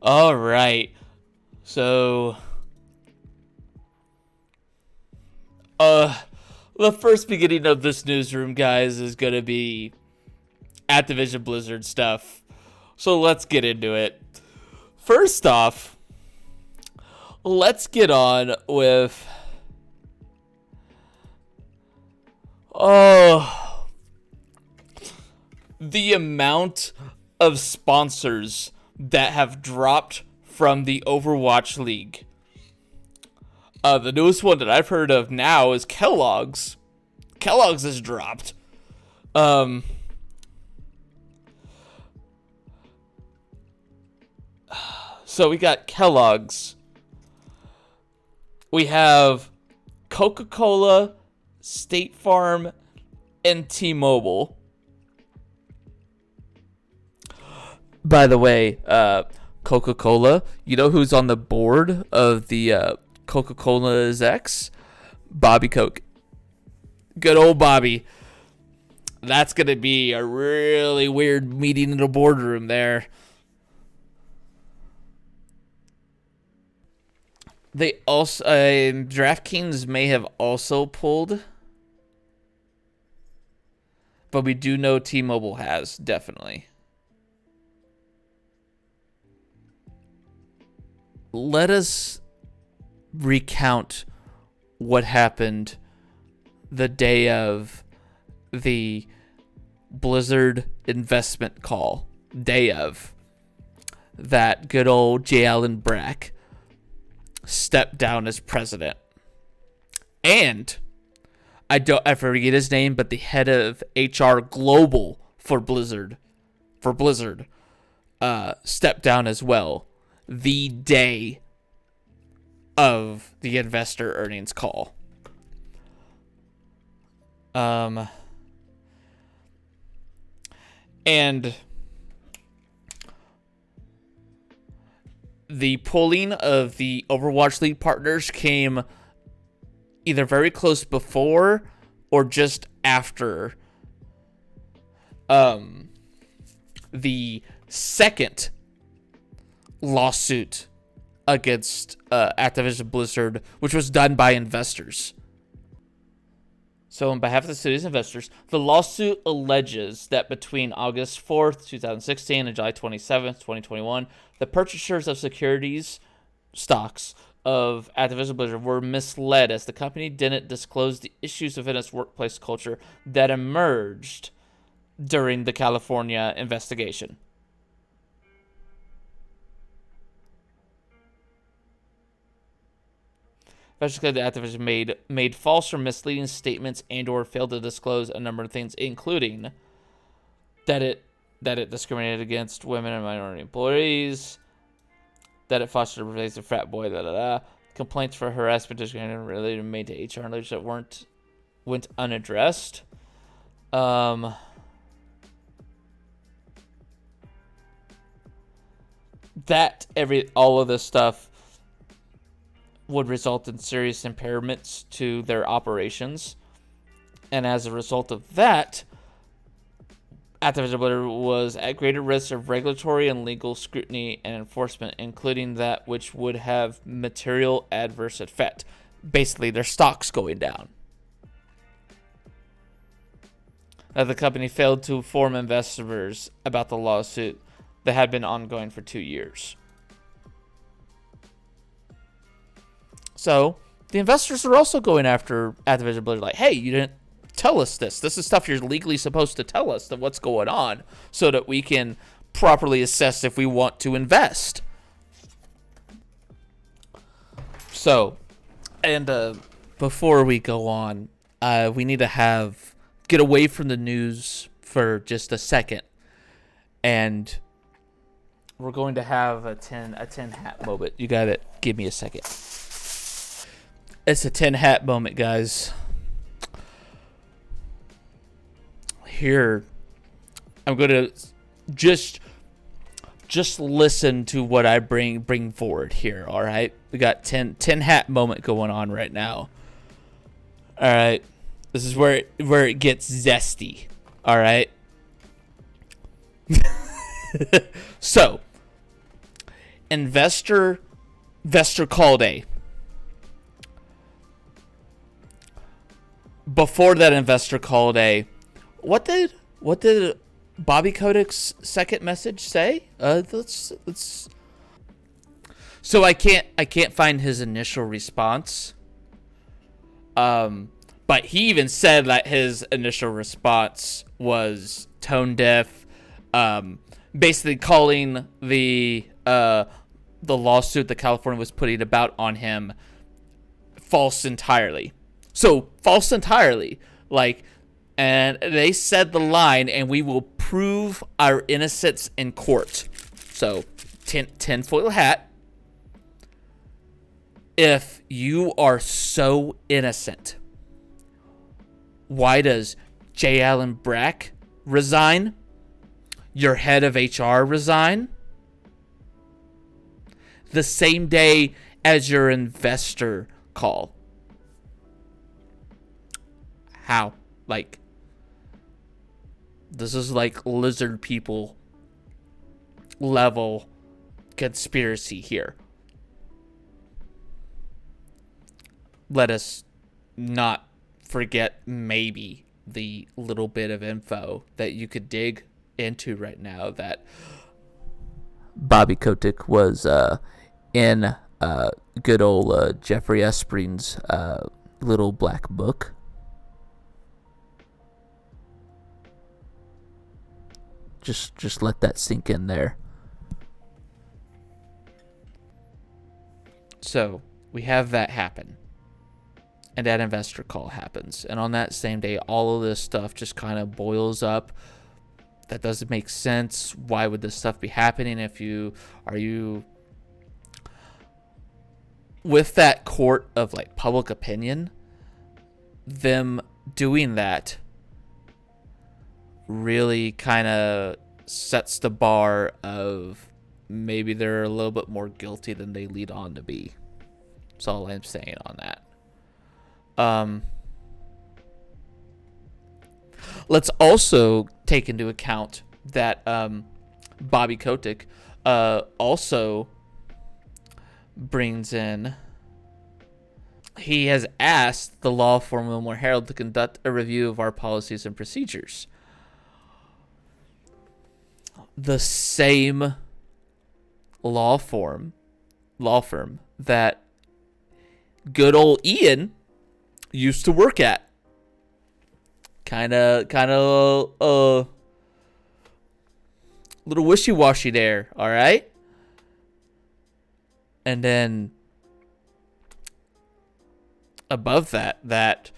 All right. So, the first beginning of this newsroom, guys, is going to be Activision Blizzard stuff. So let's get into it. First off, let's get on with the amount of sponsors that have dropped from the Overwatch League. The newest one that I've heard of now is Kellogg's. Kellogg's has dropped. So we got Kellogg's. We have Coca-Cola, State Farm, and T-Mobile. By the way, Coca-Cola, you know who's on the board of the Coca-Cola execs? Bobby Coke. Good old Bobby. That's going to be a really weird meeting in the boardroom there. They also, DraftKings may have also pulled, but we do know T-Mobile has, definitely. Let us recount what happened the day of the Blizzard investment call. Day of. That good old J. Allen Brack stepped down as president. And I forget his name, but the head of HR Global for Blizzard stepped down as well the day of the investor earnings call. And the pulling of the Overwatch League partners came either very close before or just after the second lawsuit against Activision Blizzard, which was done by investors. So on behalf of the city's investors, the lawsuit alleges that between August 4th, 2016 and July 27th, 2021, the purchasers of securities stocks of Activision Blizzard were misled as the company didn't disclose the issues within its workplace culture that emerged during the California investigation. Especially that Activision made false or misleading statements and or failed to disclose a number of things, including that it discriminated against women and minority employees, that it fostered a pervasive frat boy, complaints for harassment, discrimination related made to HR and leadership went unaddressed. All of this stuff would result in serious impairments to their operations. And as a result of that, Activision Blizzard was at greater risk of regulatory and legal scrutiny and enforcement, including that which would have material adverse effect. Basically, their stocks going down. The company failed to inform investors about the lawsuit that had been ongoing for 2 years. So, the investors are also going after Activision Blizzard, like, hey, you didn't tell us this. This is stuff you're legally supposed to tell us, that what's going on, so that we can properly assess if we want to invest. So, and before we go on, we need to get away from the news for just a second, and we're going to have a 10 hat moment. You gotta give me a second. It's a 10 hat moment, guys. Here, I'm gonna just listen to what I bring forward here. All right, we got 10 hat moment going on right now. All right, this is where it gets zesty. All right. So, investor call day. Before that investor call day, what did Bobby Kotick's second message say? Let's. So I can't find his initial response. But he even said that his initial response was tone deaf, basically calling the lawsuit that California was putting about on him false entirely. So false entirely, and they said the line, and we will prove our innocence in court. So tinfoil hat. If you are so innocent, why does J. Allen Brack resign? Your head of HR resign? The same day as your investor call. How? This is like lizard people level conspiracy here. Let us not forget maybe the little bit of info that you could dig into right now that Bobby Kotick was in good old Jeffrey Esprin's little black book. Just let that sink in there. So we have that happen. And that investor call happens. And on that same day, all of this stuff just kind of boils up. That doesn't make sense. Why would this stuff be happening are you with that court of public opinion? Them doing that really kind of sets the bar of maybe they're a little bit more guilty than they lead on to be. That's all I'm saying on that. Let's also take into account that Bobby Kotick also brings in. He has asked the law firm Wilmer Herald to conduct a review of our policies and procedures. The same law firm that good old Ian used to work at. Kind of little wishy-washy there, all right? And then above that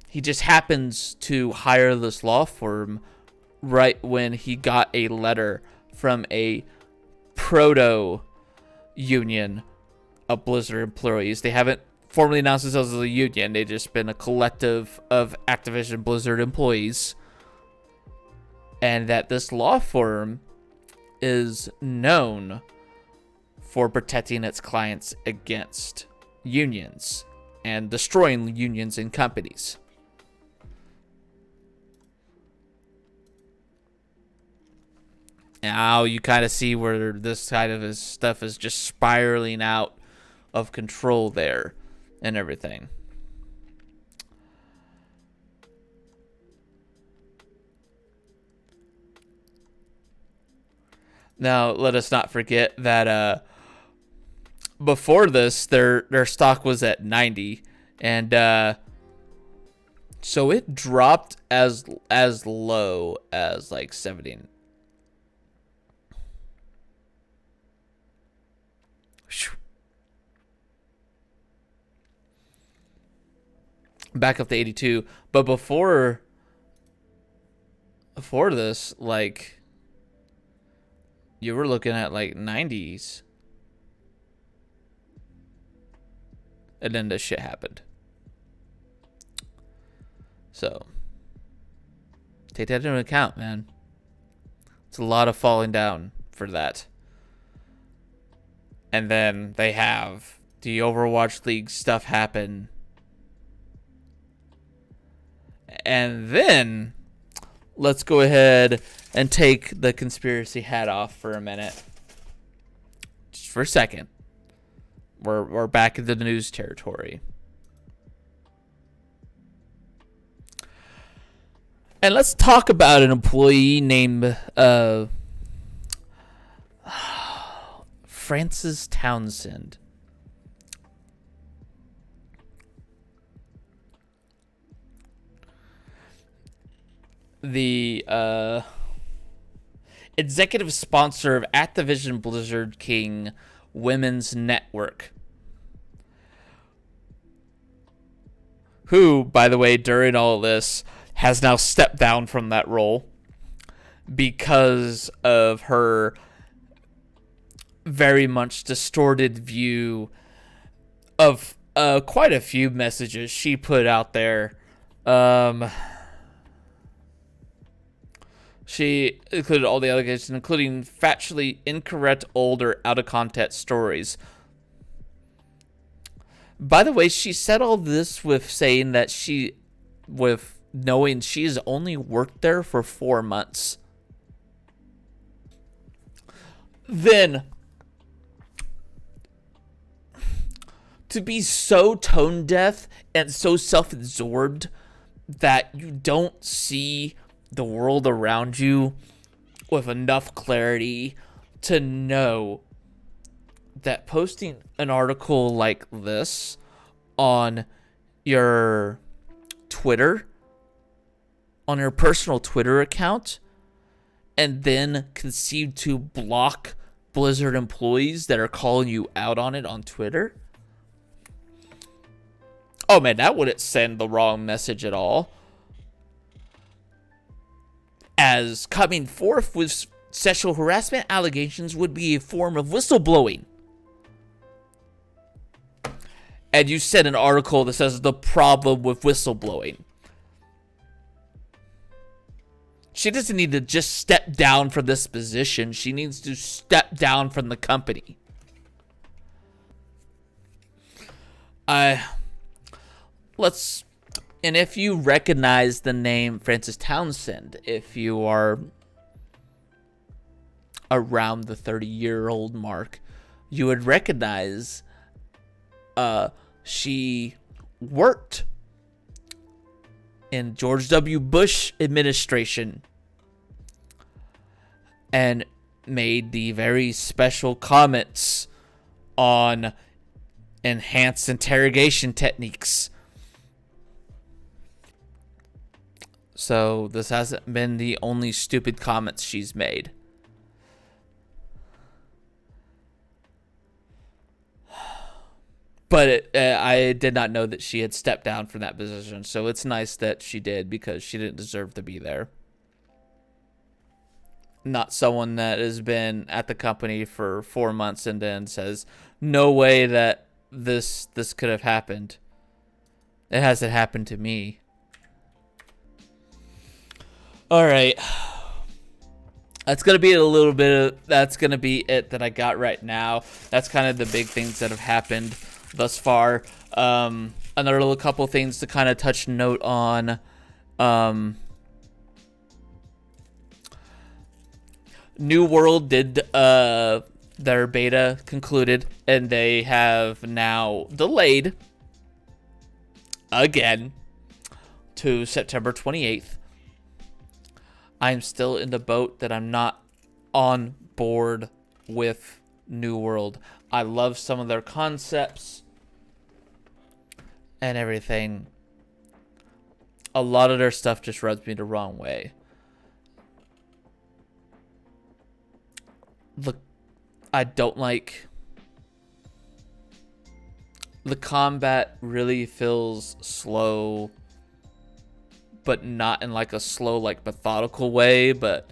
he just happens to hire this law firm right when he got a letter from a proto union of Blizzard employees. They haven't formally announced themselves as a union. They've just been a collective of Activision Blizzard employees. And that this law firm is known for protecting its clients against unions and destroying unions and companies. Now you kind of see where this kind of his stuff is just spiraling out of control there and everything. Now, let us not forget that before this, their stock was at 90, and so it dropped as low as 70. Back up to 82, but before this, you were looking at 90s, and then this shit happened. So take that into account, man. It's a lot of falling down for that. And then they have the Overwatch League stuff happen. And then let's go ahead and take the conspiracy hat off for a minute. just for a second. We're back into the news territory. And let's talk about an employee named Frances Townsend. The executive sponsor of Activision Blizzard King Women's Network. Who, by the way, during all this, has now stepped down from that role because of her very much distorted view of quite a few messages she put out there. She included all the allegations, including factually incorrect, old, or out-of-context stories. By the way, she said all this with saying that with knowing she's only worked there for 4 months. Then, to be so tone deaf and so self-absorbed that you don't see the world around you with enough clarity to know that posting an article like this on your Twitter, on your personal Twitter account, and then concede to block Blizzard employees that are calling you out on it on Twitter. Oh man, that wouldn't send the wrong message at all. As coming forth with sexual harassment allegations would be a form of whistleblowing. And you said an article that says the problem with whistleblowing. She doesn't need to just step down from this position. She needs to step down from the company. And if you recognize the name Frances Townsend, if you are around the 30-year-old mark, you would recognize she worked in George W. Bush administration and made the very special comments on enhanced interrogation techniques. So this hasn't been the only stupid comments she's made. But I did not know that she had stepped down from that position. So it's nice that she did, because she didn't deserve to be there. Not someone that has been at the company for 4 months and then says, no way that this could have happened. It hasn't happened to me. All right. That's going to be that's going to be it that I got right now. That's kind of the big things that have happened thus far. Another little couple things to kind of touch note on. New World did their beta concluded, and they have now delayed again to September 28th. I'm still in the boat that I'm not on board with New World. I love some of their concepts and everything. A lot of their stuff just rubs me the wrong way. Look, I don't like... The combat really feels slow, but not in like a slow, like methodical way, but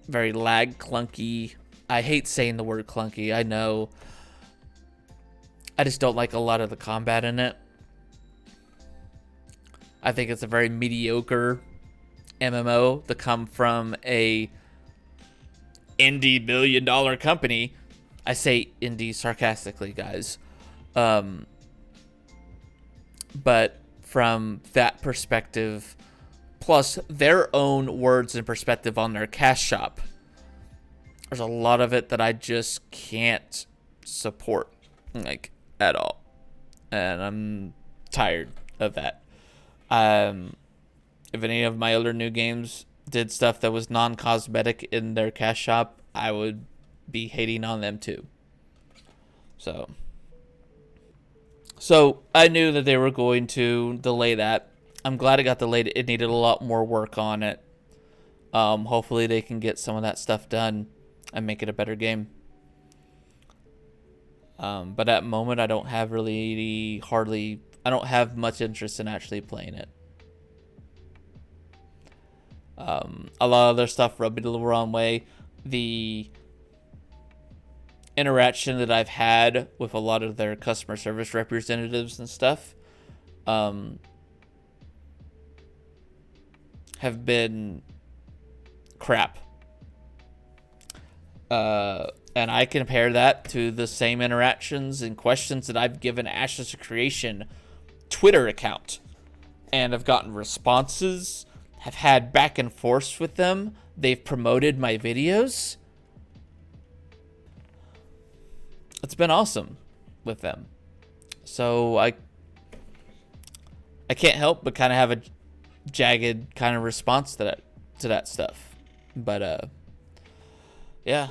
very lag clunky. I hate saying the word clunky, I know. I just don't like a lot of the combat in it. I think it's a very mediocre MMO to come from a indie billion-dollar company. I say indie sarcastically, guys. But from that perspective, plus their own words and perspective on their cash shop, there's a lot of it that I just can't support, like, at all. And I'm tired of that. If any of my other new games did stuff that was non-cosmetic in their cash shop, I would be hating on them too. So I knew that they were going to delay that. I'm glad it got delayed. It needed a lot more work on it. Hopefully they can get some of that stuff done and make it a better game. But at the moment, I don't have I don't have much interest in actually playing it. A lot of their stuff rubbed me the wrong way. The interaction that I've had with a lot of their customer service representatives and stuff have been crap. And I compare that to the same interactions and questions that I've given Ashes of Creation Twitter account. And I've gotten responses, have had back and forth with them. They've promoted my videos. It's been awesome with them. So I can't help but kind of have a jagged kind of response to that stuff. But yeah.